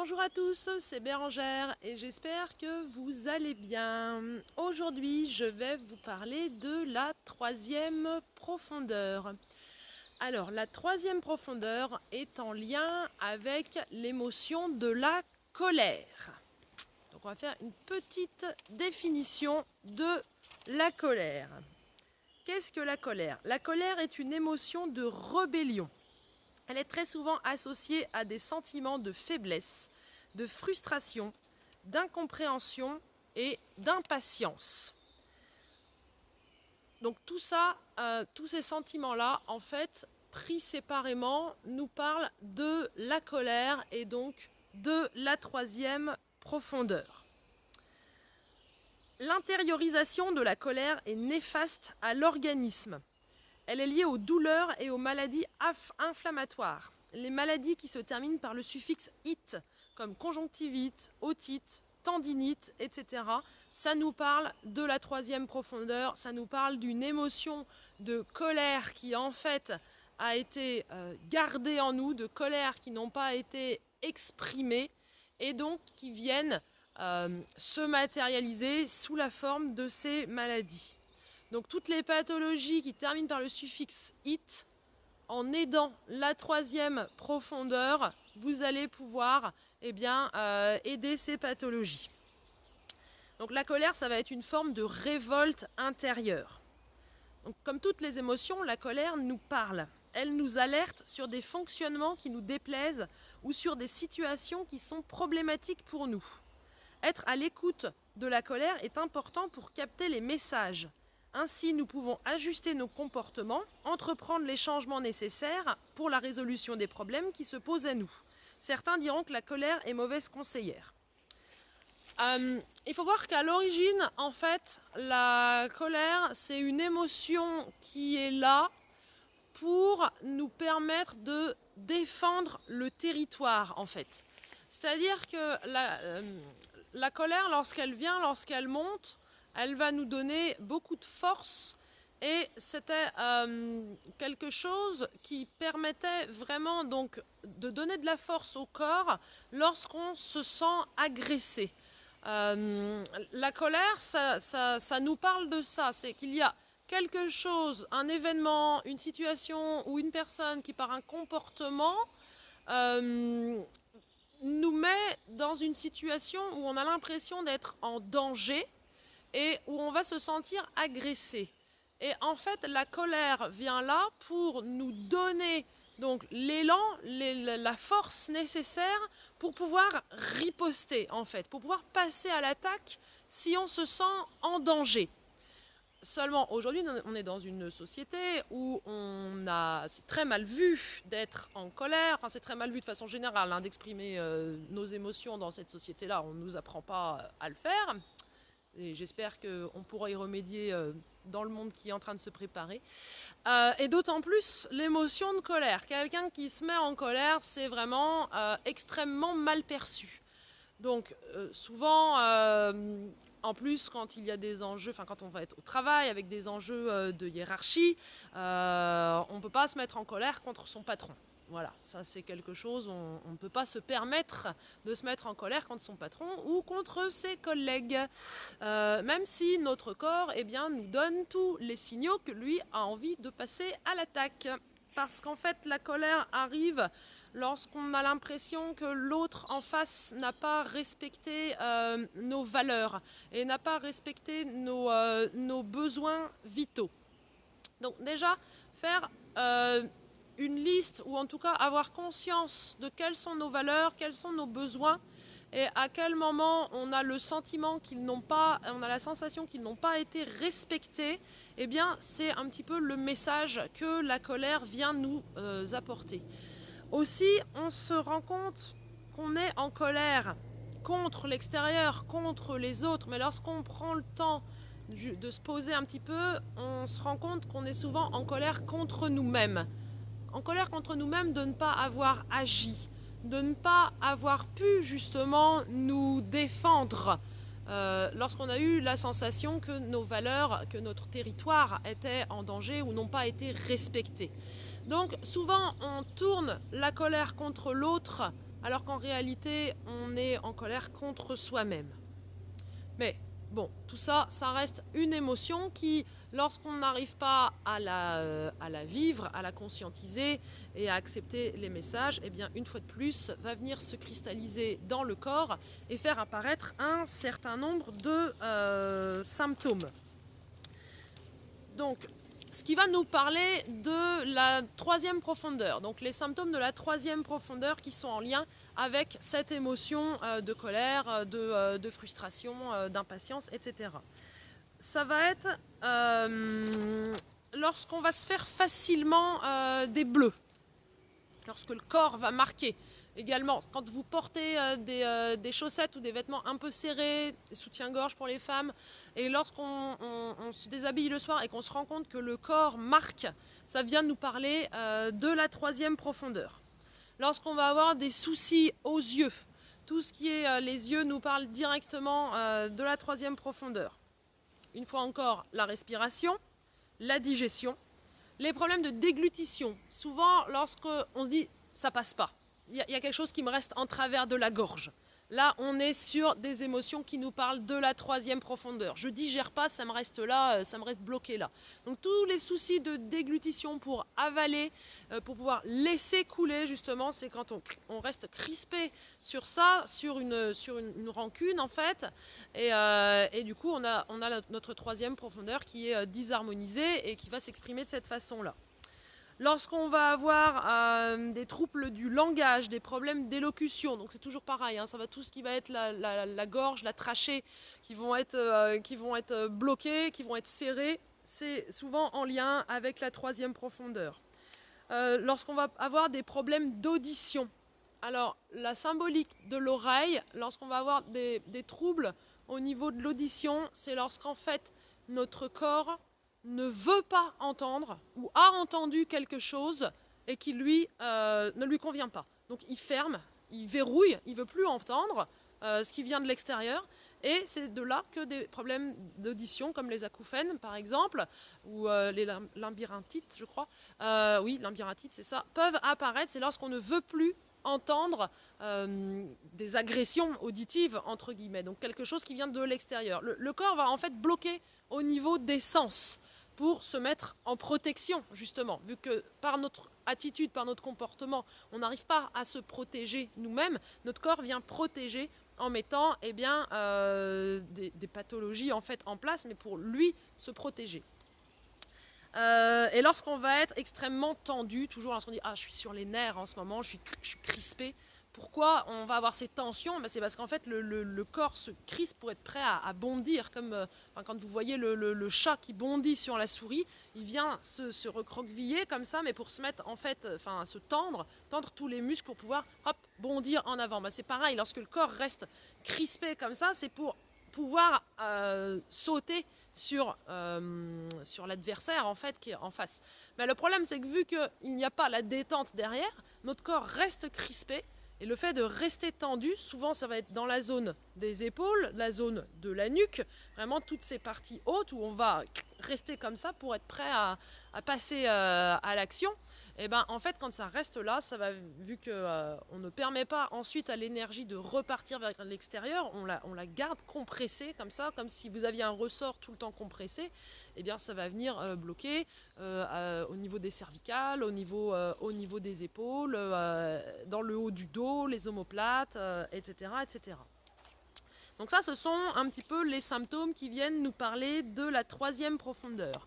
Bonjour à tous, c'est Bérangère et j'espère que vous allez bien. Aujourd'hui, je vais vous parler de la troisième profondeur. Alors, la troisième profondeur est en lien avec l'émotion de la colère. Donc, on va faire une petite définition de la colère. Qu'est-ce que la colère? La colère est une émotion de rébellion. Elle est très souvent associée à des sentiments de faiblesse, de frustration, d'incompréhension et d'impatience. Donc tout ça, tous ces sentiments-là, en fait, pris séparément, nous parlent de la colère et donc de la troisième profondeur. L'intériorisation de la colère est néfaste à l'organisme. Elle est liée aux douleurs et aux maladies inflammatoires. Les maladies qui se terminent par le suffixe "-ite", comme conjonctivite, otite, tendinite, etc., ça nous parle de la troisième profondeur, ça nous parle d'une émotion de colère qui en fait a été gardée en nous, de colère qui n'ont pas été exprimées et donc qui viennent se matérialiser sous la forme de ces maladies. Donc toutes les pathologies qui terminent par le suffixe "-ite", en aidant la troisième profondeur, vous allez pouvoir aider ces pathologies. Donc la colère, ça va être une forme de révolte intérieure. Donc, comme toutes les émotions, la colère nous parle. Elle nous alerte sur des fonctionnements qui nous déplaisent ou sur des situations qui sont problématiques pour nous. Être à l'écoute de la colère est important pour capter les messages. Ainsi, nous pouvons ajuster nos comportements, entreprendre les changements nécessaires pour la résolution des problèmes qui se posent à nous. Certains diront que la colère est mauvaise conseillère. Il faut voir qu'à l'origine, en fait, la colère, c'est une émotion qui est là pour nous permettre de défendre le territoire, en fait. C'est-à-dire que la colère, lorsqu'elle vient, lorsqu'elle monte, elle va nous donner beaucoup de force et c'était quelque chose qui permettait vraiment donc de donner de la force au corps lorsqu'on se sent agressé. La colère, ça nous parle de ça, c'est qu'il y a quelque chose, un événement, une situation ou une personne qui par un comportement nous met dans une situation où on a l'impression d'être en danger et où on va se sentir agressé. Et en fait, la colère vient là pour nous donner donc l'élan, la force nécessaire pour pouvoir riposter, en fait, pour pouvoir passer à l'attaque si on se sent en danger. Seulement, aujourd'hui, on est dans une société où c'est très mal vu d'être en colère. Enfin, c'est très mal vu de façon générale d'exprimer nos émotions dans cette société-là. On ne nous apprend pas à le faire. Et j'espère qu'on pourra y remédier dans le monde qui est en train de se préparer. Et d'autant plus l'émotion de colère. Quelqu'un qui se met en colère, c'est vraiment extrêmement mal perçu. Donc souvent, en plus, quand il y a des enjeux, quand on va être au travail avec des enjeux de hiérarchie, on ne peut pas se mettre en colère contre son patron. Voilà, ça c'est quelque chose, on ne peut pas se permettre de se mettre en colère contre son patron ou contre ses collègues. Même si notre corps nous donne tous les signaux que lui a envie de passer à l'attaque. Parce qu'en fait, la colère arrive lorsqu'on a l'impression que l'autre en face n'a pas respecté nos valeurs et n'a pas respecté nos besoins vitaux. Donc déjà, faire une liste ou en tout cas avoir conscience de quelles sont nos valeurs, quels sont nos besoins et à quel moment on a le sentiment on a la sensation qu'ils n'ont pas été respectés, eh bien c'est un petit peu le message que la colère vient nous apporter. Aussi, on se rend compte qu'on est en colère contre l'extérieur, contre les autres, mais lorsqu'on prend le temps de se poser un petit peu, on se rend compte qu'on est souvent en colère contre nous-mêmes. En colère contre nous-mêmes de ne pas avoir agi, de ne pas avoir pu justement nous défendre lorsqu'on a eu la sensation que nos valeurs, que notre territoire était en danger ou n'ont pas été respectés. Donc souvent on tourne la colère contre l'autre alors qu'en réalité, on est en colère contre soi-même. Mais bon, tout ça, ça reste une émotion qui, lorsqu'on n'arrive pas à la vivre, à la conscientiser et à accepter les messages, eh bien, une fois de plus, va venir se cristalliser dans le corps et faire apparaître un certain nombre de symptômes. Donc, ce qui va nous parler de la troisième profondeur, donc les symptômes de la troisième profondeur qui sont en lien avec cette émotion de colère, de frustration, d'impatience, etc. Ça va être lorsqu'on va se faire facilement des bleus, lorsque le corps va marquer. Également, quand vous portez des chaussettes ou des vêtements un peu serrés, des soutiens-gorge pour les femmes, et lorsqu'on se déshabille le soir et qu'on se rend compte que le corps marque, ça vient nous parler de la troisième profondeur. Lorsqu'on va avoir des soucis aux yeux, tout ce qui est les yeux nous parle directement de la troisième profondeur. Une fois encore, la respiration, la digestion, les problèmes de déglutition. Souvent, lorsqu'on se dit « ça passe pas », il y a quelque chose qui me reste en travers de la gorge. Là, on est sur des émotions qui nous parlent de la troisième profondeur. Je digère pas, ça me reste là, ça me reste bloqué là. Donc tous les soucis de déglutition pour avaler, pour pouvoir laisser couler justement, c'est quand on reste crispé sur ça, sur une rancune en fait. Et du coup, on a notre troisième profondeur qui est disharmonisée et qui va s'exprimer de cette façon-là. Lorsqu'on va avoir des troubles du langage, des problèmes d'élocution, donc c'est toujours pareil, hein, ça va tout ce qui va être la gorge, la trachée, qui vont être bloqués, qui vont être serrés, c'est souvent en lien avec la troisième profondeur. Lorsqu'on va avoir des problèmes d'audition, alors la symbolique de l'oreille, lorsqu'on va avoir des troubles au niveau de l'audition, c'est lorsqu'en fait notre corps ne veut pas entendre ou a entendu quelque chose et qui lui ne lui convient pas. Donc il ferme, il verrouille, il ne veut plus entendre ce qui vient de l'extérieur. Et c'est de là que des problèmes d'audition, comme les acouphènes par exemple, ou les labyrinthites, je crois, oui, labyrinthites, c'est ça, peuvent apparaître. C'est lorsqu'on ne veut plus entendre des agressions auditives, entre guillemets, donc quelque chose qui vient de l'extérieur. Le corps va en fait bloquer au niveau des sens pour se mettre en protection, justement, vu que par notre attitude, par notre comportement, on n'arrive pas à se protéger nous-mêmes, notre corps vient protéger en mettant des pathologies en fait en place, mais pour lui se protéger. Et lorsqu'on va être extrêmement tendu, toujours lorsqu'on dit « Ah, je suis sur les nerfs en ce moment, je suis crispé », pourquoi on va avoir ces tensions? C'est parce qu'en fait le corps se crispe pour être prêt à bondir, comme quand vous voyez le chat qui bondit sur la souris, il vient se recroqueviller comme ça, mais pour se mettre en fait, se tendre tous les muscles pour pouvoir hop, bondir en avant. C'est pareil, lorsque le corps reste crispé comme ça, c'est pour pouvoir sauter sur l'adversaire en fait qui est en face. Mais le problème c'est que vu qu'il n'y a pas la détente derrière, notre corps reste crispé. Et le fait de rester tendu, souvent ça va être dans la zone des épaules, la zone de la nuque, vraiment toutes ces parties hautes où on va rester comme ça pour être prêt à passer à l'action. Et en fait quand ça reste là, ça va, vu qu'on ne permet pas ensuite à l'énergie de repartir vers l'extérieur, on la garde compressée comme ça, comme si vous aviez un ressort tout le temps compressé, et bien ça va venir bloquer au niveau des cervicales, au niveau des épaules, dans le haut du dos, les omoplates, etc., etc. Donc ça, ce sont un petit peu les symptômes qui viennent nous parler de la troisième profondeur.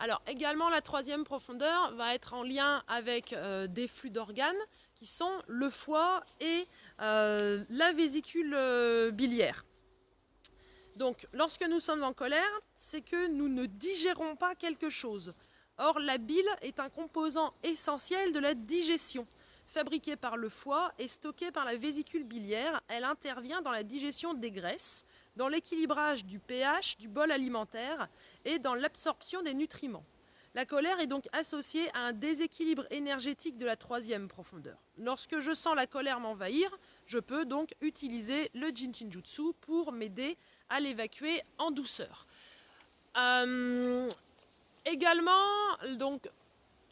Alors également, la troisième profondeur va être en lien avec des flux d'organes qui sont le foie et la vésicule biliaire. Donc, lorsque nous sommes en colère, c'est que nous ne digérons pas quelque chose. Or, la bile est un composant essentiel de la digestion. Fabriquée par le foie et stockée par la vésicule biliaire, elle intervient dans la digestion des graisses, dans l'équilibrage du pH du bol alimentaire et dans l'absorption des nutriments. La colère est donc associée à un déséquilibre énergétique de la troisième profondeur. Lorsque je sens la colère m'envahir, je peux donc utiliser le Jinjinjutsu pour m'aider à l'évacuer en douceur. Également, donc,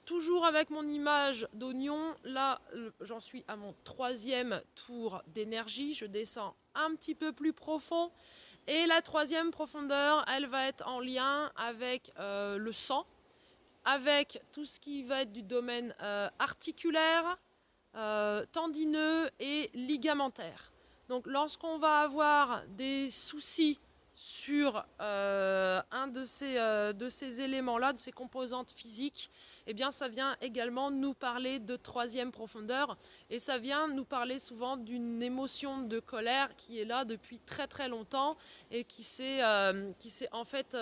toujours avec mon image d'oignon, là j'en suis à mon 3e tour d'énergie, je descends un petit peu plus profond. Et la 3e profondeur, elle va être en lien avec le sang, avec tout ce qui va être du domaine articulaire, tendineux et ligamentaire. Donc lorsqu'on va avoir des soucis sur un de ces éléments-là, de ces composantes physiques, eh bien ça vient également nous parler de 3e profondeur et ça vient nous parler souvent d'une émotion de colère qui est là depuis très très longtemps et qui s'est en fait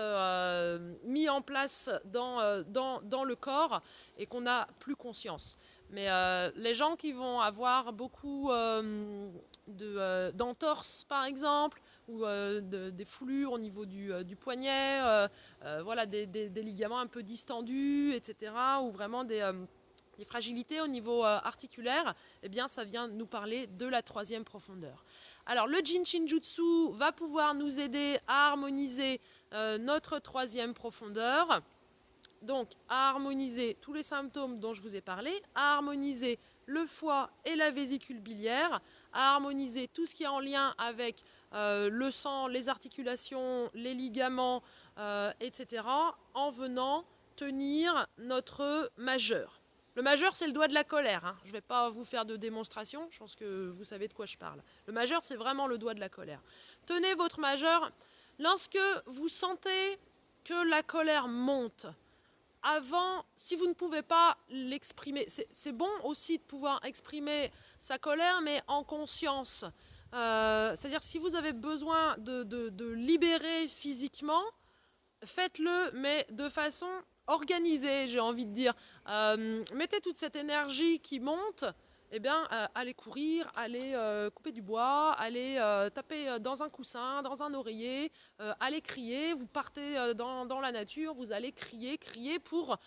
mis en place dans le corps et qu'on n'a plus conscience. Mais les gens qui vont avoir beaucoup d'entorses, par exemple, ou des foulures au niveau du poignet, voilà, des ligaments un peu distendus, etc., ou vraiment des fragilités au niveau articulaire, eh bien, ça vient nous parler de la 3e profondeur. Alors, le Jin Shin Jutsu va pouvoir nous aider à harmoniser notre 3e profondeur. Donc, à harmoniser tous les symptômes dont je vous ai parlé, à harmoniser le foie et la vésicule biliaire, à harmoniser tout ce qui est en lien avec le sang, les articulations, les ligaments, etc., en venant tenir notre majeur. Le majeur, c'est le doigt de la colère. Hein. Je ne vais pas vous faire de démonstration, je pense que vous savez de quoi je parle. Le majeur, c'est vraiment le doigt de la colère. Tenez votre majeur lorsque vous sentez que la colère monte. Avant, si vous ne pouvez pas l'exprimer, c'est bon aussi de pouvoir exprimer sa colère, mais en conscience. C'est-à-dire si vous avez besoin de libérer physiquement, faites-le, mais de façon organisée, j'ai envie de dire. Mettez toute cette énergie qui monte, eh bien, allez courir, allez couper du bois, allez taper dans un coussin, dans un oreiller, allez crier, vous partez dans la nature, vous allez crier pour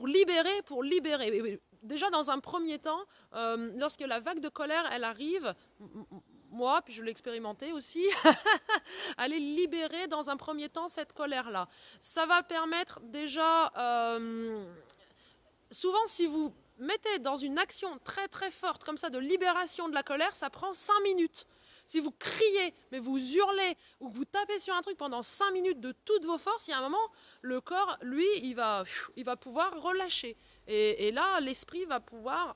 libérer, Et déjà, dans un premier temps, lorsque la vague de colère, elle arrive, moi, puis je l'ai expérimenté aussi, allez libérer dans un premier temps cette colère-là. Ça va permettre déjà, souvent si vous mettez dans une action très très forte comme ça de libération de la colère, ça prend 5 minutes. Si vous criez, mais vous hurlez ou que vous tapez sur un truc pendant 5 minutes de toutes vos forces, il y a un moment, le corps, lui, il va pouvoir relâcher. Et là, l'esprit va pouvoir,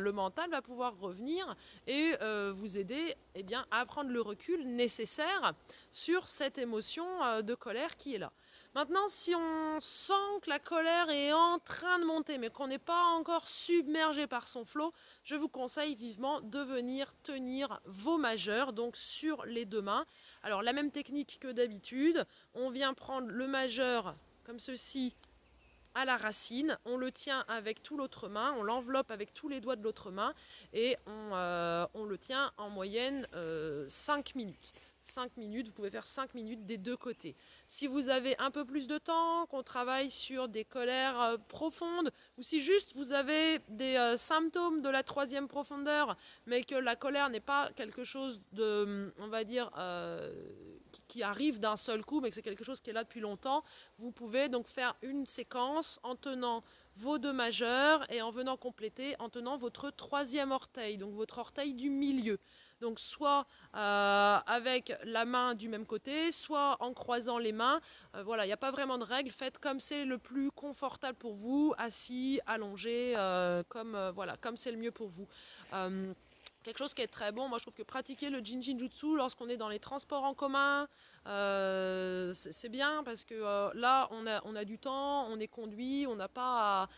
le mental va pouvoir revenir et vous aider à prendre le recul nécessaire sur cette émotion de colère qui est là. Maintenant, si on sent que la colère est en train de monter, mais qu'on n'est pas encore submergé par son flot, je vous conseille vivement de venir tenir vos majeurs, donc sur les 2 mains. Alors, la même technique que d'habitude, on vient prendre le majeur comme ceci à la racine, on le tient avec tout l'autre main, on l'enveloppe avec tous les doigts de l'autre main et on le tient en moyenne 5 minutes. 5 minutes, vous pouvez faire 5 minutes des 2 côtés. Si vous avez un peu plus de temps, qu'on travaille sur des colères profondes, ou si juste vous avez des symptômes de la 3e profondeur, mais que la colère n'est pas quelque chose de, on va dire, qui arrive d'un seul coup, mais que c'est quelque chose qui est là depuis longtemps, vous pouvez donc faire une séquence en tenant vos 2 majeurs et en venant compléter en tenant votre 3e orteil, donc votre orteil du milieu. Donc soit avec la main du même côté, soit en croisant les mains. Voilà, il n'y a pas vraiment de règle. Faites comme c'est le plus confortable pour vous, assis, allongé, comme c'est le mieux pour vous. Quelque chose qui est très bon, moi je trouve que pratiquer le Jin Shin Jutsu lorsqu'on est dans les transports en commun, c'est bien parce que là on a du temps, on est conduit, on n'a pas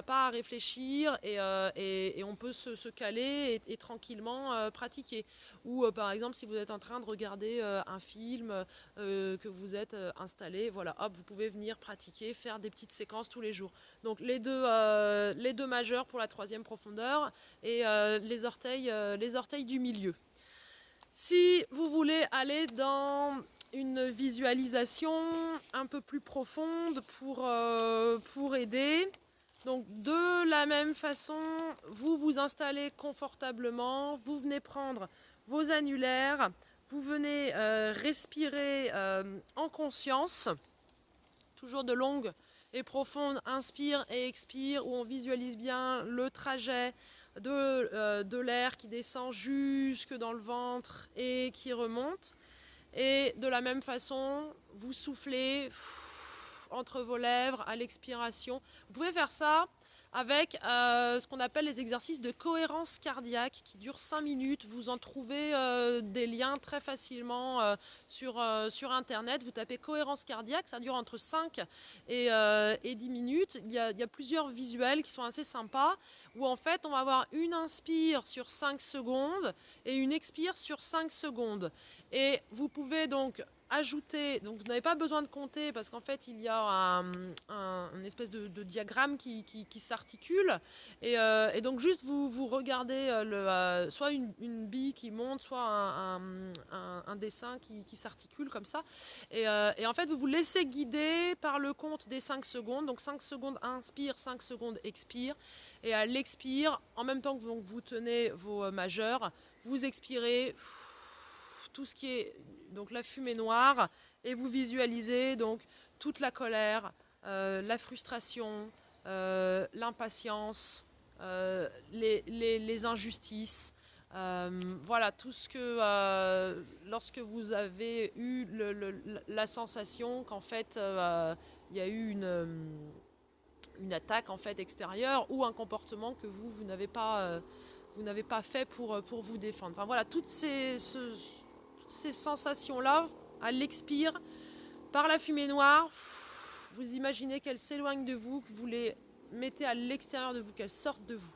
à réfléchir et on peut se caler et tranquillement pratiquer. Ou par exemple si vous êtes en train de regarder un film, que vous êtes installé, voilà, hop, vous pouvez venir pratiquer, faire des petites séquences tous les jours. Donc les deux majeurs pour la 3e profondeur et les orteils du milieu. Si vous voulez aller dans une visualisation un peu plus profonde pour aider, donc de la même façon, vous vous installez confortablement, vous venez prendre vos annulaires, vous venez respirer en conscience, toujours de longues et profonde, inspire et expire, où on visualise bien le trajet de l'air qui descend jusque dans le ventre et qui remonte. Et de la même façon, vous soufflez entre vos lèvres à l'expiration. Vous pouvez faire ça avec ce qu'on appelle les exercices de cohérence cardiaque qui durent 5 minutes. Vous en trouvez des liens très facilement sur Internet. Vous tapez cohérence cardiaque, ça dure entre 5 et 10 minutes. Il y a plusieurs visuels qui sont assez sympas où en fait on va avoir une inspire sur 5 secondes et une expire sur 5 secondes. Et vous pouvez donc ajouter, donc vous n'avez pas besoin de compter parce qu'en fait il y a une espèce de diagramme qui s'articule et donc juste vous regardez soit une bille qui monte, soit un dessin qui s'articule comme ça et en fait vous vous laissez guider par le compte des 5 secondes, donc 5 secondes inspire, 5 secondes expire et à l'expire, en même temps que vous tenez vos majeurs, vous expirez tout ce qui est donc la fumée noire et vous visualisez donc toute la colère, la frustration, l'impatience, les injustices. Voilà tout ce que lorsque vous avez eu la sensation qu'en fait il y a eu une attaque en fait extérieure ou un comportement que vous n'avez pas fait pour vous défendre. Enfin voilà, toutes ces sensations-là, à l'expire, par la fumée noire, vous imaginez qu'elles s'éloignent de vous, que vous les mettez à l'extérieur de vous, qu'elles sortent de vous.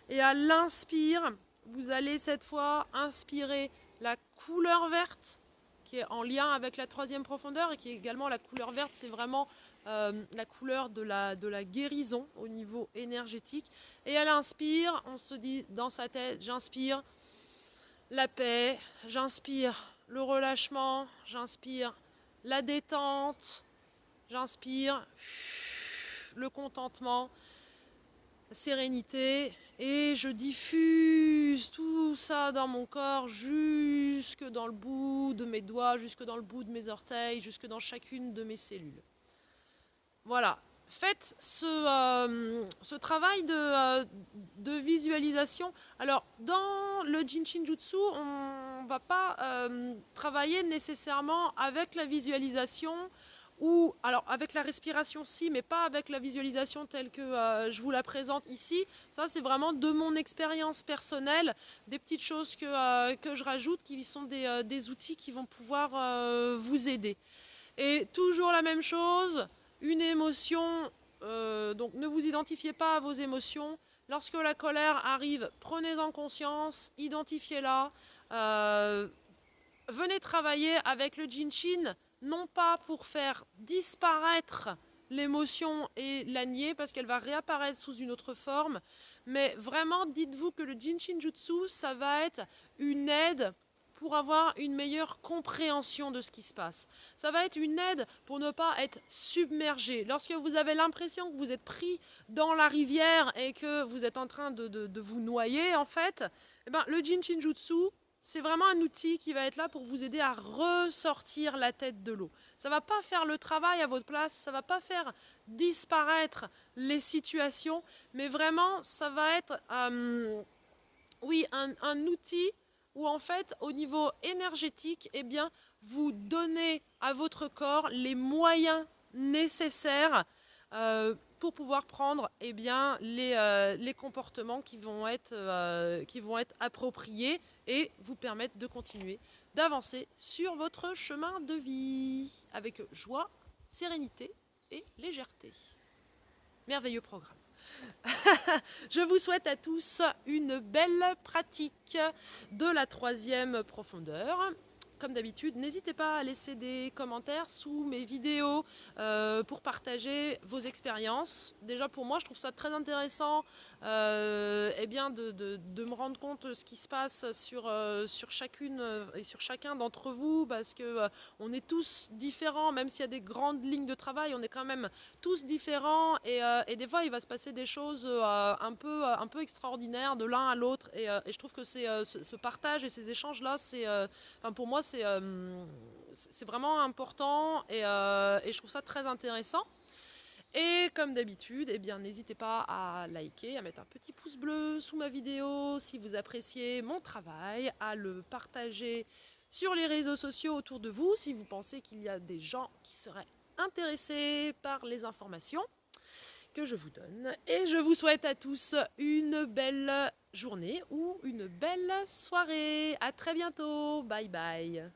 Et à l'inspire, vous allez cette fois inspirer la couleur verte, qui est en lien avec la troisième profondeur, et qui est également la couleur verte, c'est vraiment la couleur de la guérison au niveau énergétique. Et elle inspire, on se dit dans sa tête, j'inspire la paix, j'inspire le relâchement, j'inspire la détente, j'inspire le contentement, la sérénité, et je diffuse tout ça dans mon corps jusque dans le bout de mes doigts, jusque dans le bout de mes orteils, jusque dans chacune de mes cellules. Voilà, faites ce travail de visualisation. Alors, dans le Jinshin Jutsu, on ne va pas travailler nécessairement avec la visualisation ou, alors avec la respiration si, mais pas avec la visualisation telle que je vous la présente ici. Ça, c'est vraiment de mon expérience personnelle, des petites choses que je rajoute qui sont des outils qui vont pouvoir vous aider. Et toujours la même chose, une émotion, donc ne vous identifiez pas à vos émotions. Lorsque la colère arrive, prenez-en conscience, identifiez-la. Venez travailler avec le Jinshin, non pas pour faire disparaître l'émotion et la nier, parce qu'elle va réapparaître sous une autre forme, mais vraiment dites-vous que le Jinshin Jutsu, ça va être une aide pour avoir une meilleure compréhension de ce qui se passe. Ça va être une aide pour ne pas être submergé. Lorsque vous avez l'impression que vous êtes pris dans la rivière et que vous êtes en train de vous noyer, en fait, eh ben, le Jinshin Jutsu, c'est vraiment un outil qui va être là pour vous aider à ressortir la tête de l'eau. Ça ne va pas faire le travail à votre place, ça ne va pas faire disparaître les situations, mais vraiment, ça va être oui, un outil où en fait, au niveau énergétique, eh bien, vous donnez à votre corps les moyens nécessaires pour pouvoir prendre eh bien, les comportements qui vont être appropriés et vous permettre de continuer d'avancer sur votre chemin de vie avec joie, sérénité et légèreté. Merveilleux programme. Je vous souhaite à tous une belle pratique de la troisième profondeur. Comme d'habitude, n'hésitez pas à laisser des commentaires sous mes vidéos pour partager vos expériences. Déjà pour moi, je trouve ça très intéressant eh bien de me rendre compte de ce qui se passe sur chacune et sur chacun d'entre vous, parce que on est tous différents, même s'il y a des grandes lignes de travail, on est quand même tous différents et des fois il va se passer des choses un peu extraordinaires de l'un à l'autre et je trouve que ce partage et ces échanges là, pour moi c'est vraiment important et je trouve ça très intéressant. Et comme d'habitude, eh bien, n'hésitez pas à liker, à mettre un petit pouce bleu sous ma vidéo si vous appréciez mon travail, à le partager sur les réseaux sociaux autour de vous si vous pensez qu'il y a des gens qui seraient intéressés par les informations que je vous donne. Et je vous souhaite à tous une belle journée ou une belle soirée. À très bientôt. Bye bye.